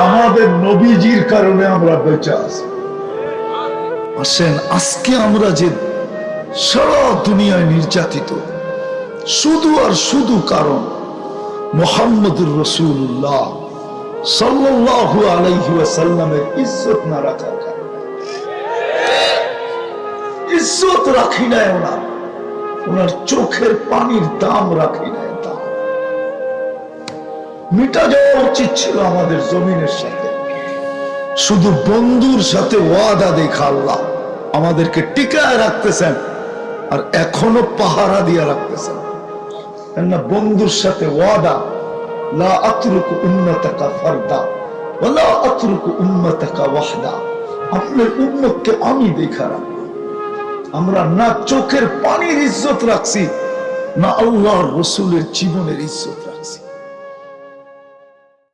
আমাদের নবীজির কারণে আমরা বেঁচে আছি। আসেন, আজকে আমরা যে সারা দুনিয়ায় নির্যাতিত, শুধু আর শুধু কারণ মুহাম্মদুর রাসূলুল্লাহ সাল্লাল্লাহু আলাইহি ওয়াসাল্লামের ইজ্জত না রাখার কারণে। ইজ্জত রাখি নাই ওনার চোখের পানির দাম রাখি নাই। দাম মিটা যাওয়া উচিত ছিল আমাদের জমিনের সাথে। শুধু বন্ধুর সাথে ওয়াদা দেখা আল্লাহ আমাদেরকে টিকায় রাখতেছেন, আর এখনো পাহারা দিয়ে রাখতেছেন। না, বন্ধুর সাথে ওয়াদা, লা আতরুকু উম্মতাকা ফারদা ওয়া লা আতরুকু উম্মতাকা ওয়াহদা। আপনার উম্মতকে আমি দেখা রাখব। আমরা না চোখের পানির ইজ্জত রাখছি, না আল্লাহর রাসূলের জীবনের ইজ্জত।